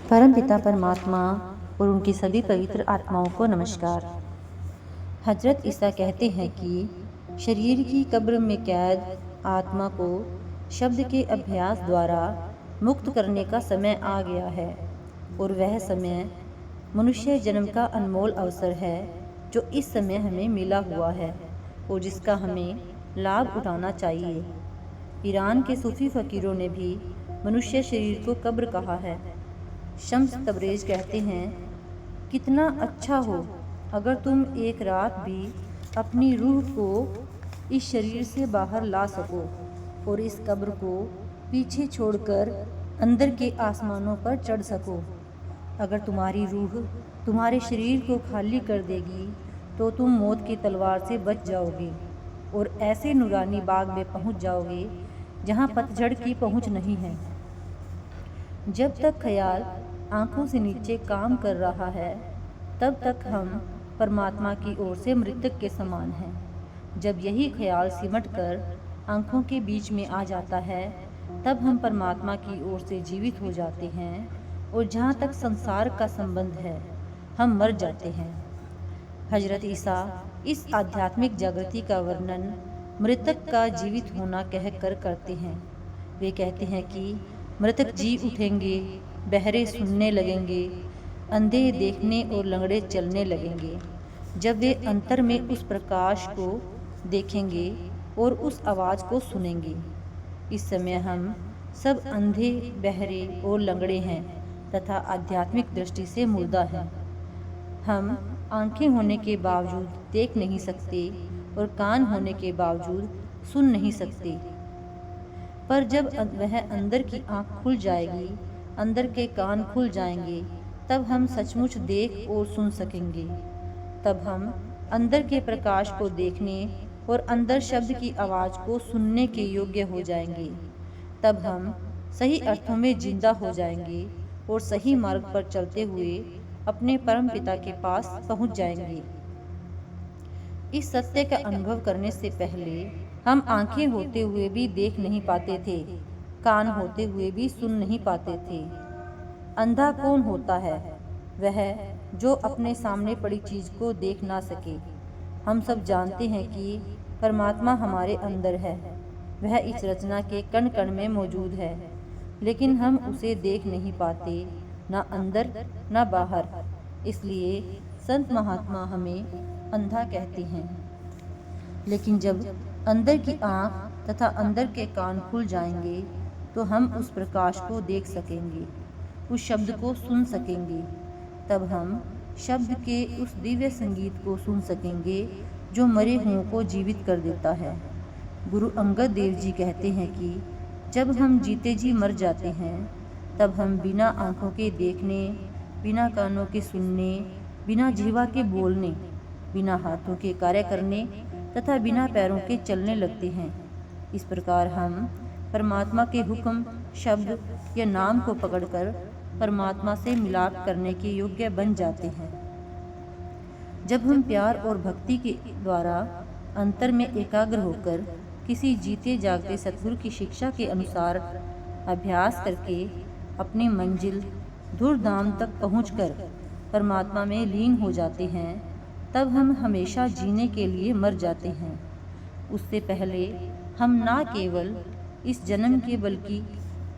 परमपिता परमात्मा और उनकी सभी पवित्र आत्माओं को नमस्कार। हजरत ईसा कहते हैं कि शरीर की कब्र में कैद आत्मा को शब्द के अभ्यास द्वारा मुक्त करने का समय आ गया है और वह समय मनुष्य जन्म का अनमोल अवसर है जो इस समय हमें मिला हुआ है और जिसका हमें लाभ उठाना चाहिए। ईरान के सूफी फकीरों ने भी मनुष्य शरीर को कब्र कहा है। शम्स तबरेज कहते हैं, कितना अच्छा हो अगर तुम एक रात भी अपनी रूह को इस शरीर से बाहर ला सको और इस कब्र को पीछे छोड़कर अंदर के आसमानों पर चढ़ सको। अगर तुम्हारी रूह तुम्हारे शरीर को खाली कर देगी तो तुम मौत की तलवार से बच जाओगे और ऐसे नूरानी बाग में पहुंच जाओगे जहां पतझड़ की पहुंच नहीं है। जब तक ख्याल आंखों से नीचे काम कर रहा है तब तक हम परमात्मा की ओर से मृतक के समान हैं। जब यही ख्याल सिमट कर आंखों के बीच में आ जाता है तब हम परमात्मा की ओर से जीवित हो जाते हैं और जहाँ तक संसार का संबंध है हम मर जाते हैं। हजरत ईसा इस आध्यात्मिक जागृति का वर्णन मृतक का जीवित होना कहकर करते हैं। वे कहते हैं कि मृतक जी उठेंगे, बहरे सुनने लगेंगे, अंधे देखने और लंगड़े चलने लगेंगे। जब वे अंतर में उस प्रकाश को देखेंगे और उस आवाज़ को सुनेंगे। इस समय हम सब अंधे, बहरे और लंगड़े हैं तथा आध्यात्मिक दृष्टि से मुर्दा हैं। हम आंखें होने के बावजूद देख नहीं सकते और कान होने के बावजूद सुन नहीं सकते, पर जब वह अंदर की आंख खुल जाएगी, अंदर के कान खुल जाएंगे, तब हम सचमुच देख और सुन सकेंगे। तब हम अंदर के प्रकाश को देखने और अंदर शब्द की आवाज़ को सुनने के योग्य हो जाएंगे। तब हम सही अर्थों में जिंदा हो जाएंगे और सही मार्ग पर चलते हुए अपने परम पिता के पास पहुंच जाएंगे। इस सत्य का अनुभव करने से पहले हम आंखें होते हुए भी देख नहीं पाते थे, कान होते हुए भी सुन नहीं पाते थे। अंधा कौन होता है? वह जो अपने सामने पड़ी चीज को देख ना सके। हम सब जानते हैं कि परमात्मा हमारे अंदर है, वह इस रचना के कण कण में मौजूद है, लेकिन हम उसे देख नहीं पाते, ना अंदर ना बाहर। इसलिए संत महात्मा हमें अंधा कहते हैं। लेकिन जब अंदर की आँख तथा अंदर के कान खुल जाएंगे तो हम उस प्रकाश को देख सकेंगे, उस शब्द को सुन सकेंगे। तब हम शब्द के उस दिव्य संगीत को सुन सकेंगे जो मरे हुओं को जीवित कर देता है। गुरु अंगद देव जी कहते हैं कि जब हम जीते जी मर जाते हैं तब हम बिना आँखों के देखने, बिना कानों के सुनने, बिना जीवा के बोलने, बिना हाथों के कार्य करने तथा बिना पैरों के चलने लगते हैं। इस प्रकार हम परमात्मा के हुक्म, शब्द या नाम को पकड़कर परमात्मा से मिलाप करने के योग्य बन जाते हैं। जब हम प्यार और भक्ति के द्वारा अंतर में एकाग्र होकर किसी जीते जागते सतगुरु की शिक्षा के अनुसार अभ्यास करके अपनी मंजिल धूर्धाम तक पहुंचकर परमात्मा में लीन हो जाते हैं, तब हम हमेशा जीने के लिए मर जाते हैं। उससे पहले हम ना केवल इस जन्म के बल्कि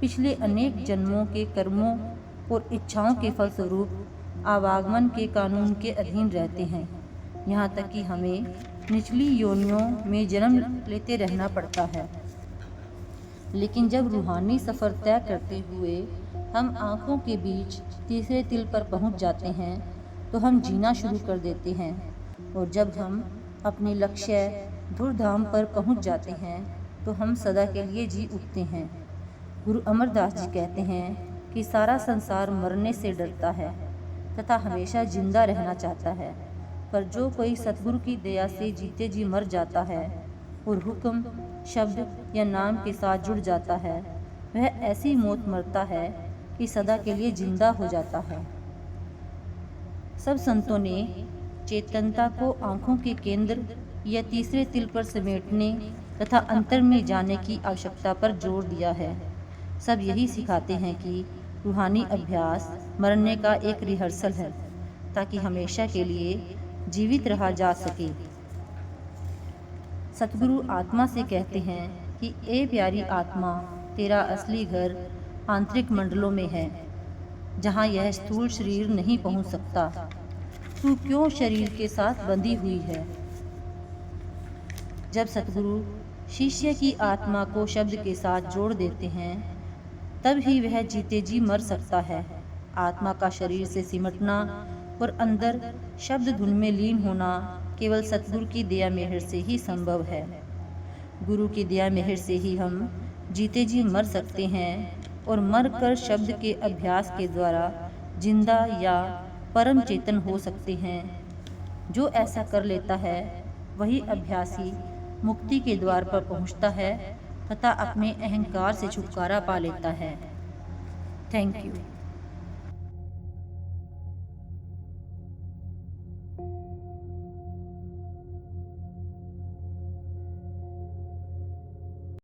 पिछले अनेक जन्मों के कर्मों और इच्छाओं के फलस्वरूप आवागमन के कानून के अधीन रहते हैं। यहाँ तक कि हमें निचली योनियों में जन्म लेते रहना पड़ता है। लेकिन जब रूहानी सफ़र तय करते हुए हम आँखों के बीच तीसरे तिल पर पहुँच जाते हैं तो हम जीना शुरू कर देते हैं, और जब हम अपने लक्ष्य धूर्धाम पर पहुँच जाते हैं तो हम सदा के लिए जी उठते हैं। गुरु अमरदास जी कहते हैं कि सारा संसार मरने से डरता है तथा हमेशा जिंदा रहना चाहता है, पर जो कोई सतगुरु की दया से जीते जी मर जाता है और हुक्म, शब्द या नाम के साथ जुड़ जाता है, वह ऐसी मौत मरता है कि सदा के लिए जिंदा हो जाता है। सब संतों ने चेतनता को आँखों के केंद्र या तीसरे तिल पर समेटने तथा अंतर में जाने की आवश्यकता पर जोर दिया है। सब यही सिखाते हैं कि रूहानी अभ्यास मरने का एक रिहर्सल है ताकि हमेशा के लिए जीवित रहा जा सके। सतगुरु आत्मा से कहते हैं कि ए प्यारी आत्मा, तेरा असली घर आंतरिक मंडलों में है, जहाँ यह स्थूल शरीर नहीं पहुँच सकता। तू क्यों शरीर के साथ बंधी हुई है? जब सतगुरु शिष्य की आत्मा को शब्द के साथ जोड़ देते हैं, तब ही वह जीते जी मर सकता है। आत्मा का शरीर से सिमटना और अंदर शब्द धुन में लीन होना केवल सतगुरु की दया मेहर से ही संभव है। गुरु की दया मेहर से ही हम जीते जी मर सकते हैं और मर कर शब्द के अभ्यास के द्वारा जिंदा या परम चेतन हो सकते हैं। जो ऐसा कर लेता है वही अभ्यासी मुक्ति के द्वार पर पहुंचता है तथा अपने अहंकार से छुटकारा पा लेता है। Thank you.